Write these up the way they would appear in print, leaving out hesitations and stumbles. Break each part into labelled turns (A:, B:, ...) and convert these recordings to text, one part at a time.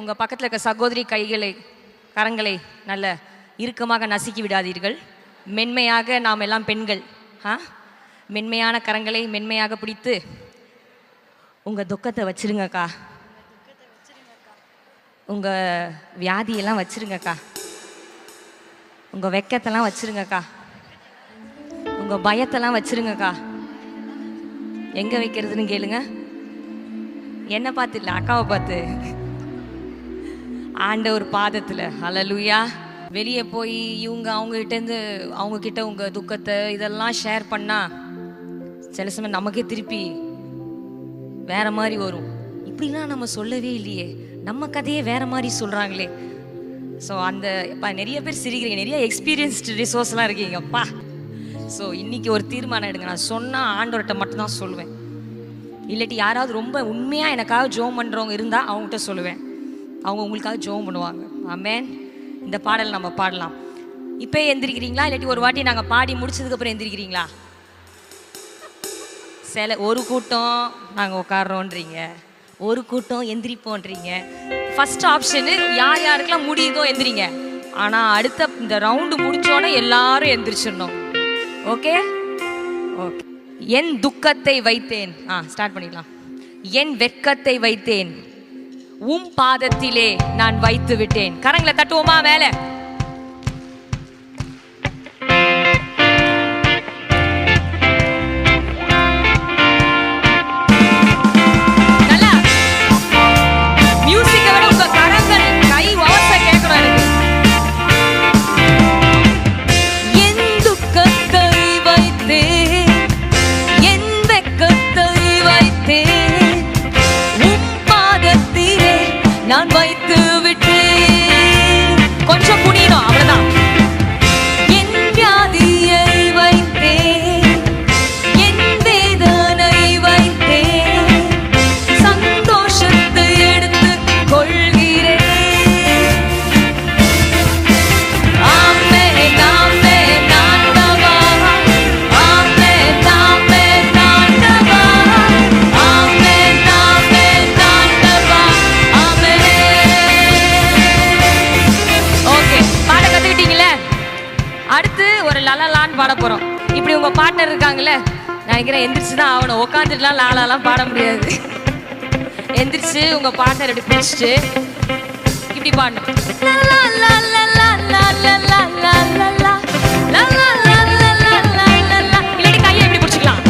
A: உங்கள் பக்கத்தில் இருக்க சகோதரி கரங்களை நல்ல இறுக்கமாக நசுக்கி விடாதீர்கள். மென்மையாக நாம் எல்லாம் பெண்கள் மென்மையான கரங்களை மென்மையாக பிடித்து உங்கள் துக்கத்தை வச்சிருங்கக்கா, உங்கள் வியாதியெல்லாம் வச்சிருங்கக்கா, உங்கள் வெக்கத்தெல்லாம் வச்சிருங்கக்கா, உங்கள் பயத்தெல்லாம் வச்சிருங்கக்கா. எங்கே வைக்கிறதுன்னு கேளுங்க. என்ன பார்த்து இல்லை, அக்காவை பார்த்து. ஆண்டவர் பாதத்தில். ஹல்லேலூயா. வெளியே போய் இவங்க அவங்கக்கிட்ட உங்கள் துக்கத்தை இதெல்லாம் ஷேர் பண்ணால் சில சமயம் நமக்கே திருப்பி வேற மாதிரி வரும். இப்படிலாம் நம்ம சொல்லவே இல்லையே, நம்ம கதையே வேற மாதிரி சொல்கிறாங்களே. ஸோ அந்த இப்போ நிறைய பேர் சிரிக்கிறீங்க, நிறைய எக்ஸ்பீரியன்ஸ்டு ரிசோர்ஸ்லாம் இருக்கீங்கப்பா. ஸோ இன்றைக்கி ஒரு தீர்மானம் எடுங்க. நான் சொன்னால் ஆண்டவர்கிட்ட மட்டும்தான் சொல்லுவேன். இல்லாட்டி யாராவது ரொம்ப உண்மையாக எனக்காக ஜோம் பண்ணுறவங்க இருந்தால் அவங்ககிட்ட சொல்லுவேன். அவங்க உங்களுக்காக ஜோம் பண்ணுவாங்க. ஆமென். இந்த பாடல் நம்ம பாடலாம். இப்போ எந்திரிக்கிறீங்களா, இல்லாட்டி ஒரு வாட்டி நாங்கள் பாடி முடிச்சதுக்கப்புறம் எந்திரிக்கிறீங்களா? ஒரு கூட்டம் நாங்கள் உட்காடுறோன்றீங்க, ஒரு கூட்டம் எந்திரிப்போன்றீங்க. ஃபர்ஸ்ட் ஆப்ஷனு யார் யாருக்கெல்லாம் முடியுதோ எந்திரிங்க. ஆனால் அடுத்த இந்த ரவுண்டு முடிச்சோன்னே எல்லாரும் எந்திரிச்சிடணும். Okay okay. என் துக்கத்தை வைத்தேன். ஸ்டார்ட் பண்ணிடலாம். என் வெட்கத்தை வைத்தேன் உம் பாதத்திலே நான் வைத்து விட்டேன். கரங்களை தட்டுவோமா மேலே? நான் வைத்து விட்டேன். கொஞ்சம் புனியும் அவ்வளவுதான். என் வியாதியை வைத்தேன், என் வேதனை வைத்தேன், சந்தோஷத்தை எடுத்து கொள்கிறேன். ஆமென் ஆமென் ஆண்டவா, ஆமென் ஆமென் ஆண்டவா, ஆமென் ஆமென் ஆண்டவா. அடுத்து ஒரு லலலான்னு பாட போறோம். இப்படி உங்க பார்ட்னர் இருக்காங்கல்ல, நினைக்கிறேன் எந்திரிச்சு தான் ஆகணும். உட்காந்துட்டுலாம் லாலாலாம் பாட முடியாது. எந்திரிச்சு உங்க பார்ட்னர் இப்படி பிடிச்சிட்டு இப்படி பாடணும். இல்லாட்டி கையை இப்படி பிடிச்சிக்கலாம்.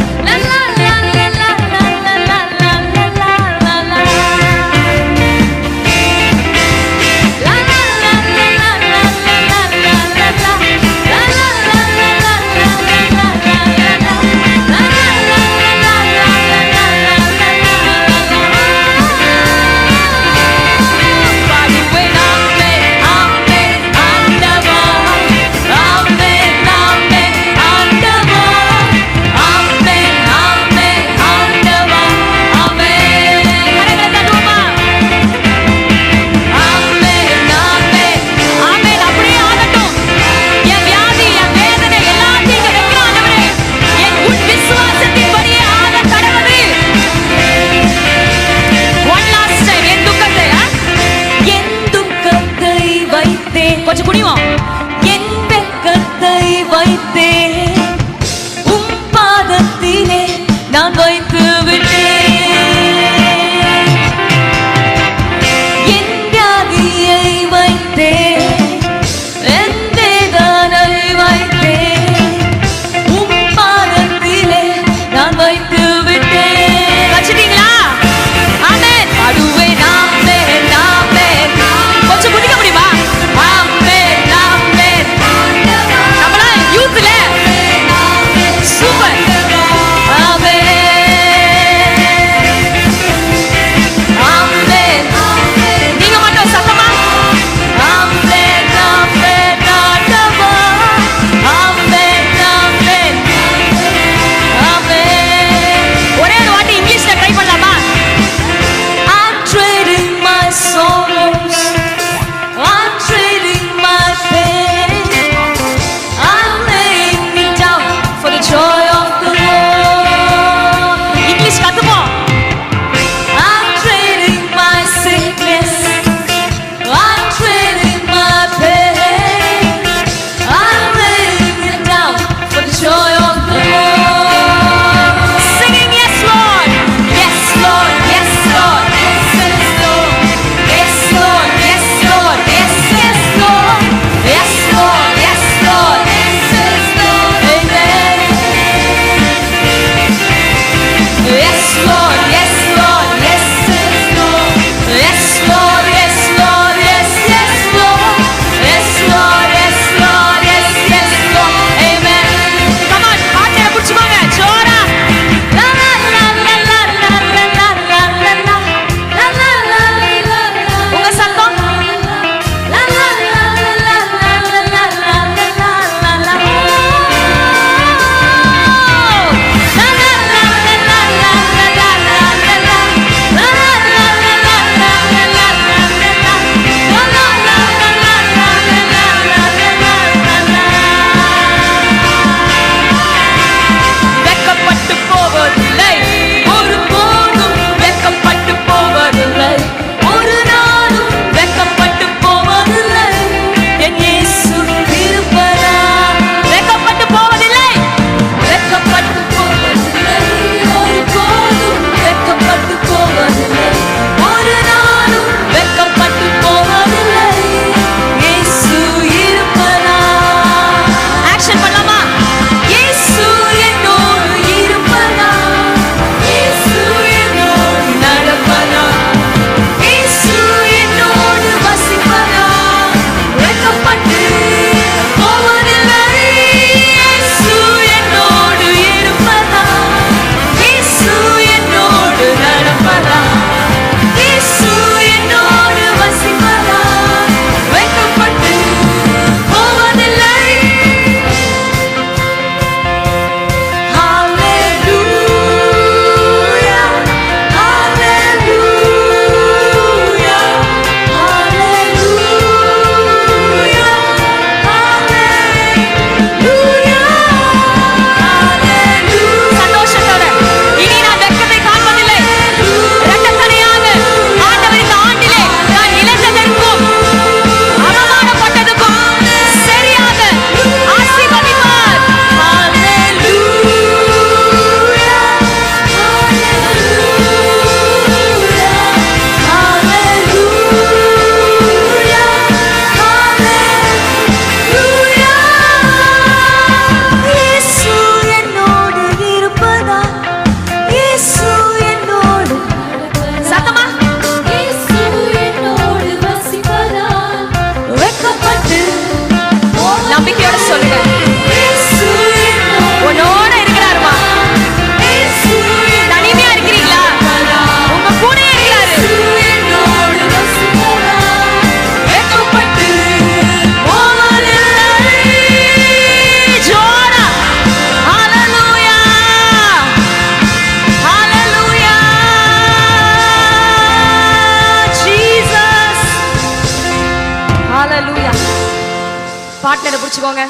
A: பார்ட்னரை பிடிச்சுக்கோங்க.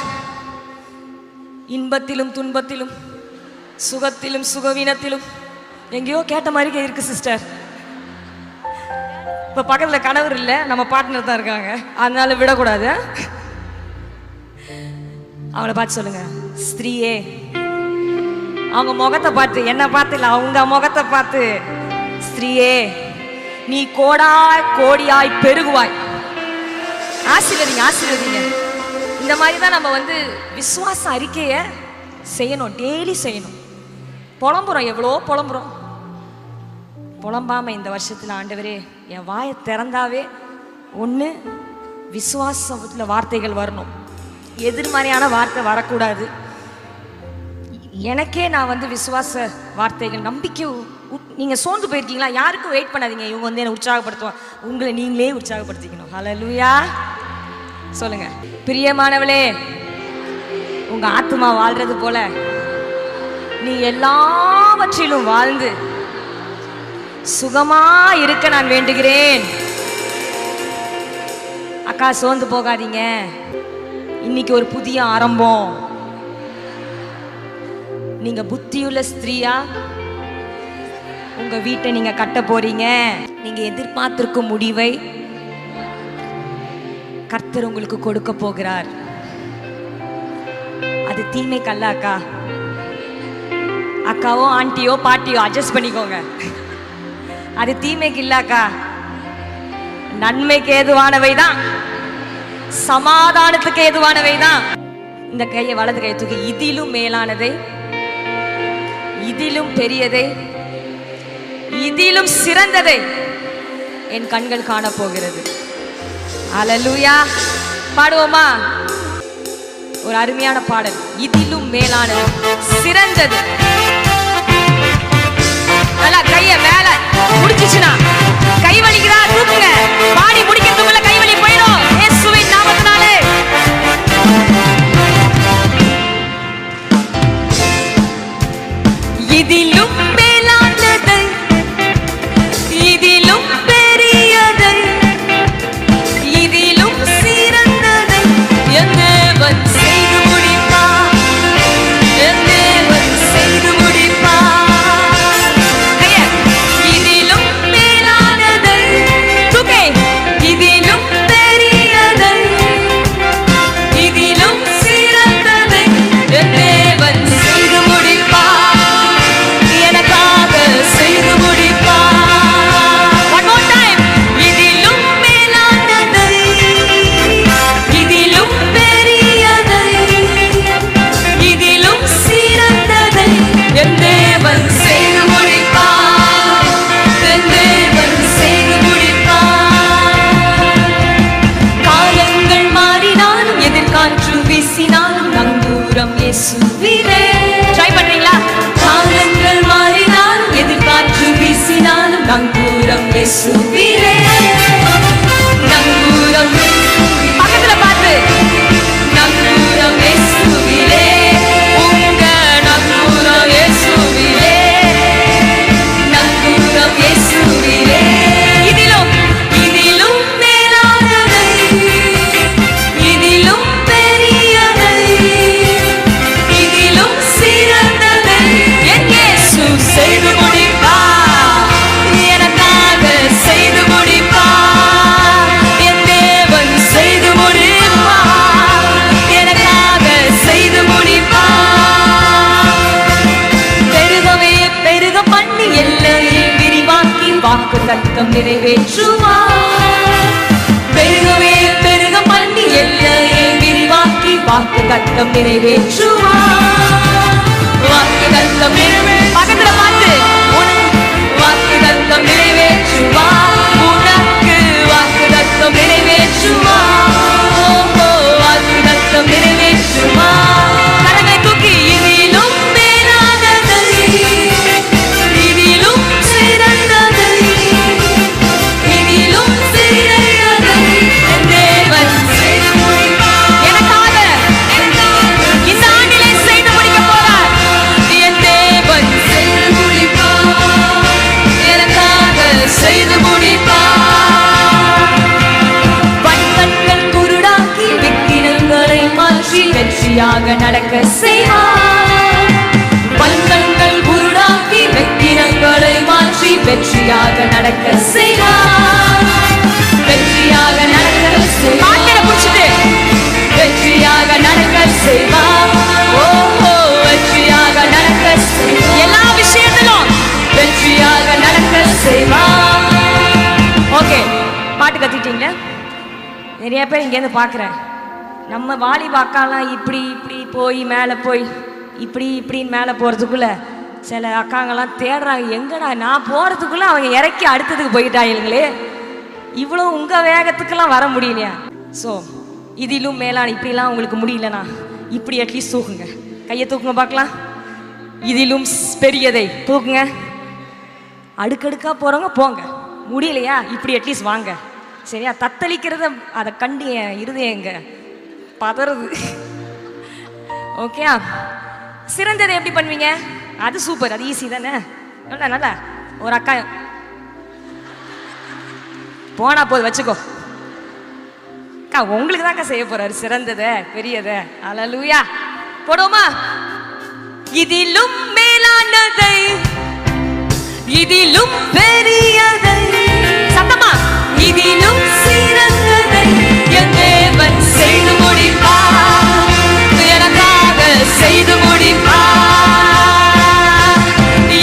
A: இன்பத்திலும் துன்பத்திலும் சுகத்திலும் சுகவீனத்திலும் எங்கேயோ கேட்ட மாதிரி இருக்கு சிஸ்டர். இப்போ பக்கத்தில் கணவர் இல்லை, நம்ம பார்ட்னர் தான் இருக்காங்க, அதனால விடக்கூடாது. அவங்கள பார்த்து சொல்லுங்க, ஸ்திரீயே, அவங்க முகத்தை பார்த்து, என்ன பார்த்து இல்லை, அவங்க முகத்தை பார்த்து, ஸ்திரீயே நீ கோடாய் கோடியாய் பெருகுவாய். ஆசீர்வதிங்க, ஆசீர்வதிங்க. இந்த மாதிரி தான் நம்ம விசுவாச அறிக்கையை செய்யணும், டெய்லி செய்யணும். புலம்புறோம், எவ்வளோ புலம்புறோம். புலம்பாம இந்த வருஷத்தில் ஆண்டவரே என் வாயை திறந்தாவே ஒன்று விசுவாசத்தில் வார்த்தைகள் வரணும், எதிர்மறையான வார்த்தை வரக்கூடாது. எனக்கே நான் விசுவாச வார்த்தைகள், நம்பிக்கை. நீங்கள் சோர்ந்து போயிருக்கீங்களா? யாருக்கும் வெயிட் பண்ணாதீங்க, இவங்க என்னை உற்சாகப்படுத்துவாங்க. உங்களை நீங்களே உற்சாகப்படுத்திக்கணும். ஹல்லேலூயா சொல்லுங்க. பிரியமானவளே, உங்க ஆத்துமா வாழ்றது போல நீ எல்லாவற்றிலும் வாழ்ந்து சுகமா இருக்க நான் வேண்டுகிறேன். அக்கா சோர்ந்து போகாதீங்க, இன்னைக்கு ஒரு புதிய ஆரம்பம். நீங்க புத்தியுள்ள ஸ்திரீயா உங்க வீட்டை நீங்க கட்ட போறீங்க. நீங்க எதிர்பார்த்திருக்கும் முடிவை கர்த்தர் உங்களுக்கு கொடுக்க போகிறார். அது தீமைக்கல்ல அக்கா. அக்காவோ ஆண்டியோ பாட்டியோ அட்ஜஸ்ட் பண்ணிக்கோங்க. அது தீமைக்கு இல்லக்கா, நன்மைக்கு ஏதுவானவை தான், சமாதானத்துக்கு ஏதுவானவை தான். இந்த கையை வலது கையை தூக்கி, இதிலும் மேலானதை, இதிலும் பெரியதை, இதிலும் சிறந்ததை என் கண்கள் காண போகிறது. ஹல்லேலூயா பாடுவோமா? ஒரு அருமையான பாடல், இதிலும் மேலானது, சிறந்தது. நல்லா கைய மேல முடிச்சுச்சுனா கை வலிக்கிறா தூக்குங்க. பாடி முடிக்கிறதுக்குள்ள கை வலி போயிடும் இயேசுவின் நாமத்தினாலே. இதிலும் மேலானதை, இதிலும் பெரியதை, இதிலும் சிறந்ததை என் தேவன் செய்து முடிப்பார், என் தேவன் செய்து முடிப்பார். ட்ரை பண்றீங்களா? காலங்கள் மாறினாலும் எதிர்காற்று வீசினாலும் நங்கூரம் இயேசுவிலே, நங்கூரம் பக்கத்துல பார்த்து, நங்கூரம் இயேசுவிலே, உங்க நங்கூரம் இயேசுவிலே, நங்கூரம் இயேசுவிலே. இதிலும் இதிலும் மேலானதை, இதிலும் பெரியதை, இதிலும் சிறந்ததை என் இயேசு செய்து முடிப்பார், எனக்காக செய்து முடிப்பார். என் தேவன் செய்து முடிப்பார், எனக்காக செய்து முடிப்பார். பெருகவே பெருக பண்ணி எல்லையை விரிவாக்கி வாக்குத்தத்தம் நிறைவேற்றுவார். பெருகவே பெருக பண்ணி எல்லையை விரிவாக்கி வாக்குத்தத்தம் நிறைவேற்றுவார். வாக்குத்தத்தம் பக்கத்துல பார்த்து, வாக்குத்தத்தம் நிறைவேற்றுவார், உனக்கு வாக்குத்தத்தம் நிறைவேற்றுவார், வாக்குத்தத்தம் நிறைவேற்றுவார். கரங்களை தூக்கி, இதிலும் மேலானதை, இதிலும் சிறந்ததை, இதிலும் சிறந்ததை என் தேவன் செய்து முடிப்பார். எனக்காக இந்த ஆண்டு நிறைய பேர் இங்கேருந்து பார்க்குறேன். நம்ம வாலிபாக்காலாம் இப்படி இப்படி போய் மேலே போய் இப்படின்னு மேலே போகிறதுக்குள்ளே சில அக்காங்கெல்லாம் தேடுறாங்க, எங்கடா நான் போகிறதுக்குள்ளே அவங்க இறக்கி அடுத்ததுக்கு போயிட்டாங்களே, இவ்வளோ உங்கள் வேகத்துக்கெல்லாம் வர முடியலையா? ஸோ இதிலும் மேலான இப்படிலாம் உங்களுக்கு முடியலண்ணா இப்படி அட்லீஸ்ட் தூக்குங்க, கையை தூக்குங்க பார்க்கலாம். இதிலும் பெரியதை தூக்குங்க. அடுக்கடுக்காக போகிறவங்க போங்க, முடியலையா இப்படி அட்லீஸ்ட் வாங்க. சரியா? தத்தளிக்கிறத அதை கண்டு என் இருதயங்க பதறது. ஓகே, சிறந்ததை எப்படி பண்ணுவீங்க? அது சூப்பர், அது ஈஸி தானே. நல்லா நல்லா ஒரு அக்கா போனா போது வச்சுக்கோ அக்கா, உங்களுக்கு தான்க்கா செய்ய போறாரு சிறந்ததை பெரியதை. அல்லேலூயா. போடுவோமா? இதிலும் மேலானதை இதிலும் பெரியதை, சத்தமா, இதிலும் சிறந்ததை என் தேவன் செய்து முடிப்பார், எனக்காக செய்து முடிப்பார்.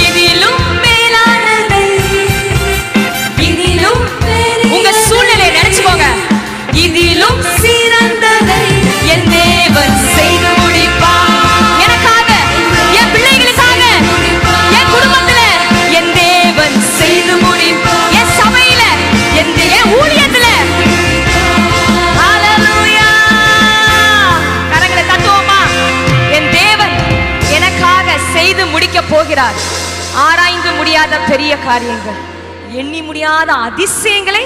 A: இதிலும் மேலானதை இதிலும் உங்க சூழ்நிலையை நினைச்சுக்கோங்க. இதிலும் சிறந்ததை என் தேவன் செய்து முடிப்பார், எனக்காக, என் பிள்ளைகளுக்காக, என் குடும்பத்துல என் தேவன் செய்து முடிப்பார், என் சபையில என் ஊழியத்துல. ஹல்லேலூயா. கரங்களை தட்டுவோமா? என் தேவன் எனக்காக செய்து முடிக்க போகிறார். ஆராய்ந்து முடியாத பெரிய காரியங்கள், எண்ணி முடியாத அதிசயங்களை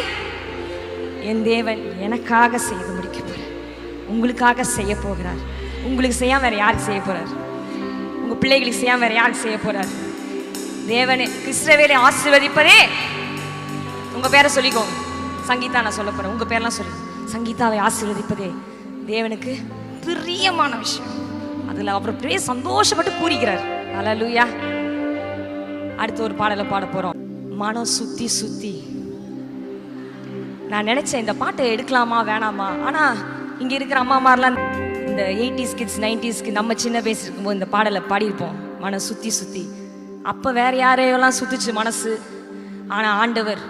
A: என் தேவன் எனக்காக செய்து முடிக்க போறார், உங்களுக்காக செய்ய போகிறார். உங்களுக்கு செய்யாம வேற யாருக்கு செய்ய போறார்? உங்க பிள்ளைகளுக்கு செய்யாம வேற யாருக்கு செய்ய போறார்? தேவனே. இஸ்ரவேலை ஆசீர்வதிப்பதே, உங்க பேரை சொல்லிக்கோங்க. சங்கீதா நான் சொல்ல போறேன், உங்க பேரெல்லாம் சொல்லி. சங்கீதாவை ஆசீர்வதிப்பதே தேவனுக்கு பிரியமான விஷயம். அதுல அவர் அப்படியே சந்தோஷப்பட்டு பூரிக்கிறார். அல்லேலூயா. அடுத்த ஒரு பாடலை பாட போறோம். மனம் சுத்தி சுத்தி. நான் நினைச்சேன் இந்த பாட்டை எடுக்கலாமா வேணாமா, ஆனா இங்க இருக்கிற அம்மாமாரெல்லாம் இந்த 80s கிட்ஸ் 90s நம்ம சின்ன வயசு இருக்கும்போது இந்த பாடலை பாடியிருப்போம். மனம் சுத்தி சுத்தி. அப்ப வேற யாரையெல்லாம் சுத்திச்சு மனசு, ஆனா ஆண்டவர்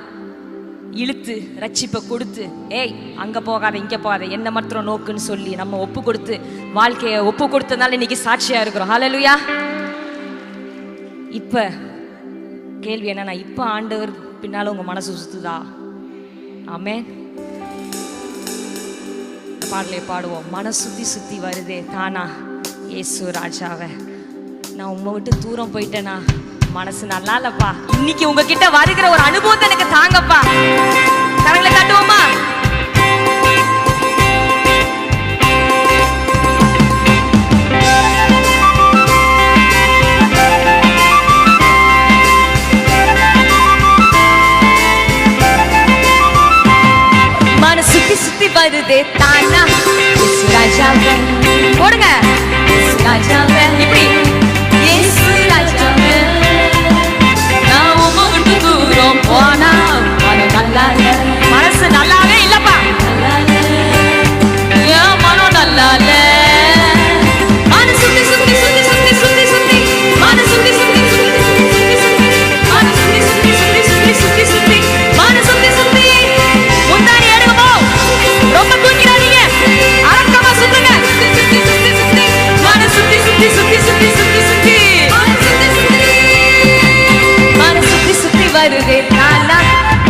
A: இழுத்து ரட்சிப்பை கொடுத்து, ஏய் அங்க போகாத இங்க போகாத என்ன மாத்திரம் நோக்குன்னு சொல்லி நம்ம ஒப்பு கொடுத்து வாழ்க்கையை ஒப்பு கொடுத்ததுனால இன்னைக்கு சாட்சியா இருக்கிறோம். ஹல்லேலூயா. இப்ப கேள்வி என்னன்னா, இப்ப ஆண்டவர் பின்னால உங்க மனசு சுத்துதா? ஆமென். பாடலை பாடுவோம். மனசு சுத்தி சுத்தி வருதே தானா இயேசு ராஜாவை, நான் உங்களை விட்டு தூரம் போயிட்டேனா, மனசு நல்லா இல்லப்பா, இன்னைக்கு உங்ககிட்ட வருகிற ஒரு அனுபவத்தை எனக்கு தாங்கப்பா. கரங்களை தட்டுவோமா? மனசு சுத்தி சுத்தி வருதே தானா இயேசு ராஜாவே, போடுங்க இயேசு ராஜாவே, இப்படி இயேசு ராஜாவே, நான் உம்மை விட்டு தூரம் போனா மனம் நல்லா இல்ல, மனசு நல்லாவே இல்லப்பா, என் மனம் நல்லா இல்ல, மனசு சுத்தி சுத்தி சுத்தி சுத்தி சுத்தி சுத்தி, மனசு சுத்தி சுத்தி சுத்தி சுத்தி சுத்தி, மனசு சுத்தி சுத்தி சுத்தி சுத்தி சுத்தி சுத்தி, மனசு சுத்தி சுத்தி. முந்தானி எடுங்கப்போ, ரொம்ப தூக்கிறாதீங்க, அரக்கமா சுத்துங்க. மனசு சுத்தி சுத்தி சுத்தி சுத்தி சுத்தி சுத்தி, மனசு சுத்தி சுத்தி வருதே தானா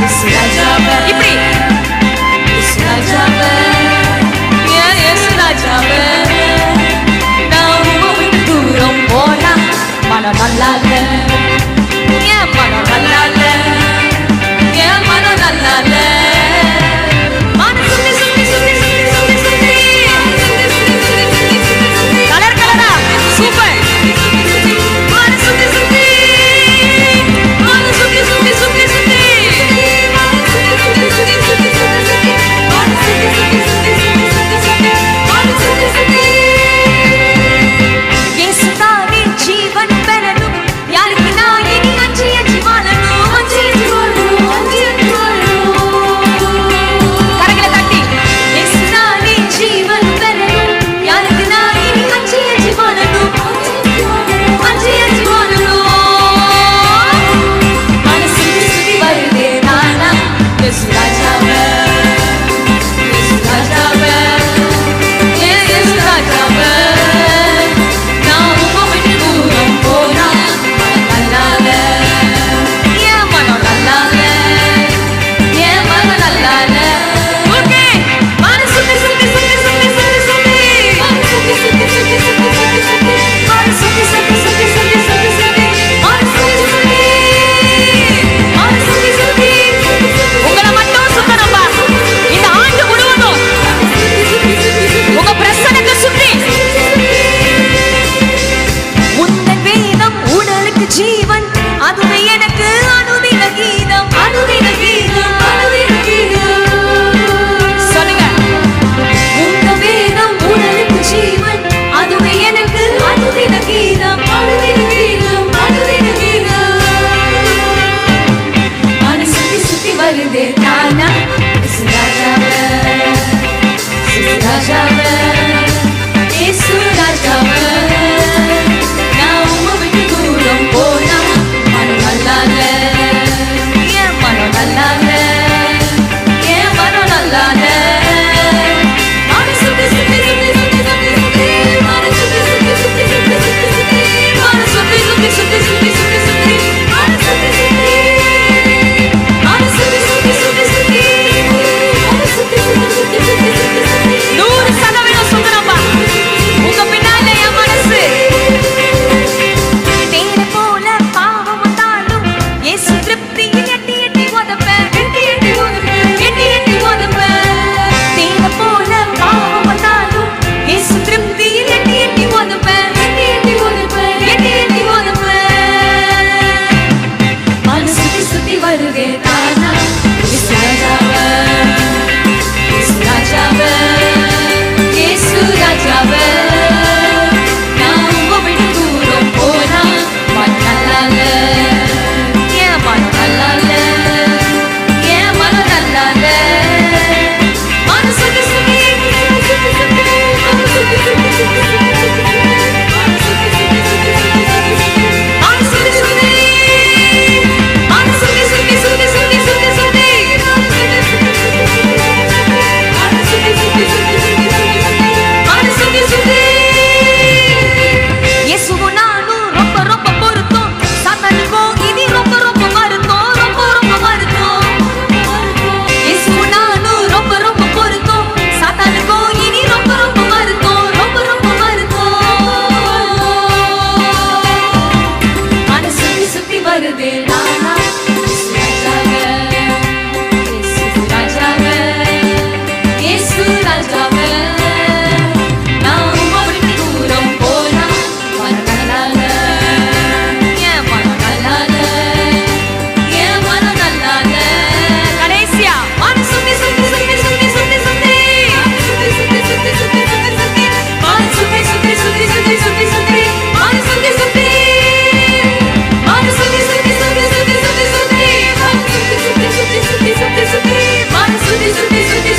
A: இயேசு ராஜாவே.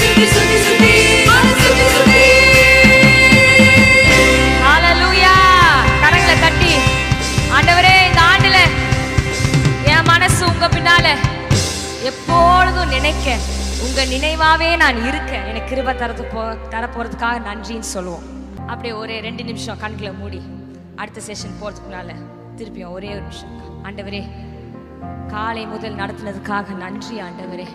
A: சுத்தி சுத்தி சுத்தி சுத்தி சுத்தி. ஹalleluya. கரங்களை தட்டி ஆண்டவரே இந்த ஆண்டுல என் மனசு உங்க பின்னால எப்பொழுதும் நினைக்க உங்க நினைவாவே நான் இருக்க எனக்கு கிருபை தரப்போறதுக்காக நன்றின்னு சொல்லுவோம். அப்படியே ஒரே 2 நிமிஷம் கண்களை மூடி அடுத்த செஷன் போறதுக்கு முன்னால திருப்பியும் ஒரே ஒரு நிமிஷம். ஆண்டவரே காலை முதல் நடத்தினதுக்காக நன்றி ஆண்டவரே.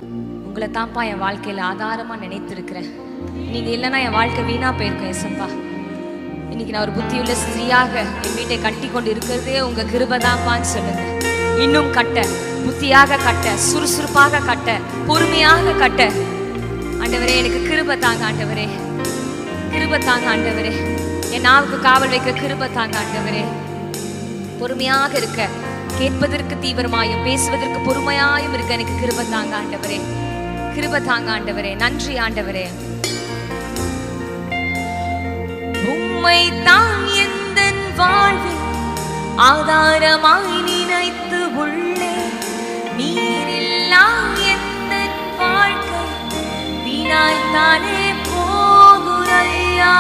A: உங்களை தான்ப்பா என் வாழ்க்கையில ஆதாரமா நினைத்திருக்கிறேன். நீங்க இல்லைன்னா என் வாழ்க்கை வீணா போயிருக்கேன் ஏசப்பா. இன்னைக்கு நான் ஒரு புத்தியுள்ள ஸ்திரீயாக என் வீட்டை கட்டி கொண்டு இருக்கிறதே உங்க கிருபை தான்ப்பான்னு சொல்லுங்க. இன்னும் கட்ட, புத்தியாக கட்ட, சுறுசுறுப்பாக கட்ட, பொறுமையாக கட்ட ஆண்டவரே எனக்கு கிருபை தாங்க ஆண்டவரே. கிருபை தாங்க ஆண்டவரே. என் நாவுக்கு காவல் வைக்க கிருபை தாங்க ஆண்டவரே. பொறுமையாக இருக்க, கேட்பதற்கு தீவிரமாயும் பேசுவதற்கு பொறுமையாயும் இருக்க எனக்கு கிருபை தாங்க ஆண்டவரே. கிருபை தாங்க ஆண்டவரே. நன்றி ஆண்டவரே. உம்மை தான் எந்த வாழ்வில் ஆதாரமாய் நினைத்து உள்ளே நீரில்லா எந்த வாழ்க்கை வீணாய்த்தானே போகுதையா.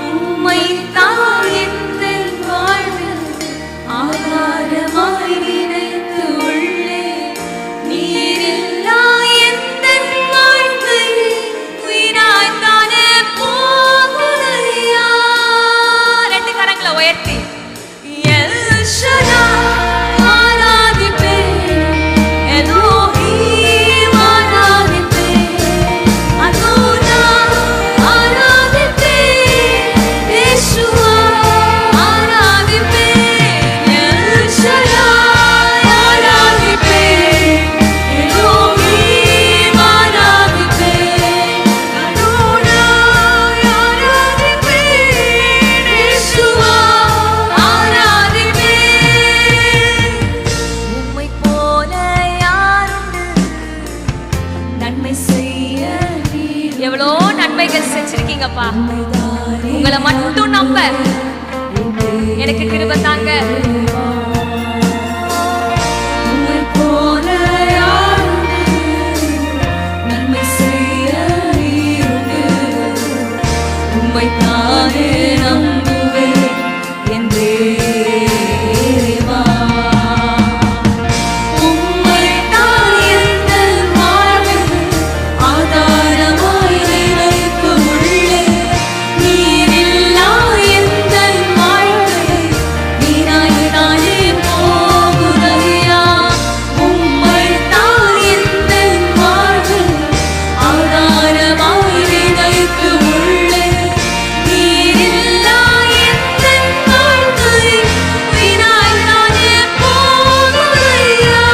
A: உம்மை தான் எந்த வாழ்வில் ஆதாரமாய் நினைத்து உள்ளே நீரில்லா எந்த வாழ்க்கை வீணாய்த்தானே போகுதையா. 2 கரங்களை உயர்த்தி எவ்வளோ நன்மைகள் செஞ்சிருக்கீங்கப்பா. உங்களை மட்டும் நம்ப எனக்கு கிருபை தாங்க. உம்மை தானே நம்புவேன் என் தேவா. உம்மை தான் எந்த வாழ்வில் ஆதாரமாய் நினைத்து உள்ளே நீரில்லா எந்த வாழ்க்கை வீணாய்த்தானே போகுதையா. உம்மை தான் எந்த வாழ்வில் ஆதாரமாய் நினைத்து உள்ளே நீரில்லா எந்த வாழ்க்கை வீணாய்த்தானே போகுதையா.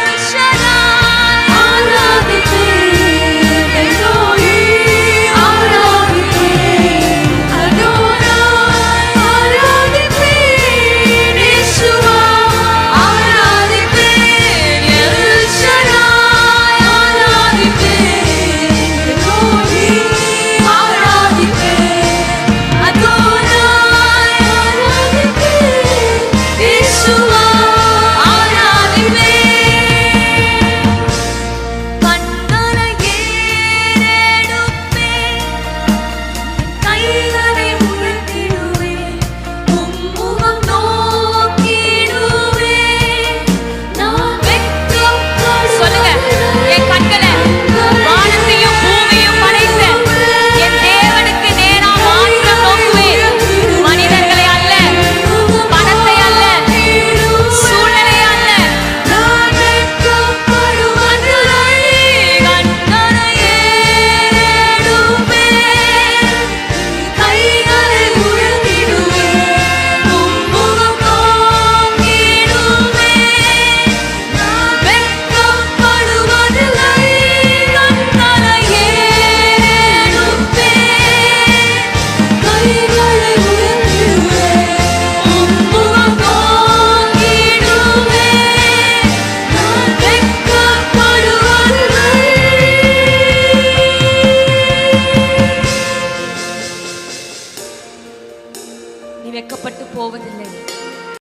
A: எல்ஷடாய் ஆராதிப்பேன், எல்லோரி ஆராதிப்பேன், அடோனாய் ஆராதிப்பேன், இயேசுவா ஆராதிப்பேன், எல்ஷடாய் ஆராதிப்பேன், எல்லோரி ஆராதிப்பேன், அடோனாய் ஆராதிப்பேன், இயேசுவா ஆராதிப்பேன். கண்களை ஏறெடுப்பேன், கைகளை உயர்த்திடுவேன், உம்முகம் நோக்கிடுவேன். நான் வெட்கப்படும் சொல்லுங்க. என் கண்களை வானத்தையும் பூமியையும் படைத்த என் தேவனுக்கு நேரா மாத்திரம் நோக்குவேன். மனிதர்களை அல்ல, பணத்தை அல்ல, சூழ்நிலை அல்ல. நான் வெட்கப்படுவதில்லை. கண்களை ஏறெடுப்பேன், கைகளை உயர்த்திடுவேன், உம்முகம் நோக்கிடுவேன். நான் வெட்கப்படுவதில்லை. கண்களை ஏறெடுப்பேன், கைகளை உயர்த்திடுவேன், உம்முகம் நோக்கிடுவேன். நான் வெட்கப்படுவதில்லை. நீ வெட்கப்பட்டு போவதில்லை.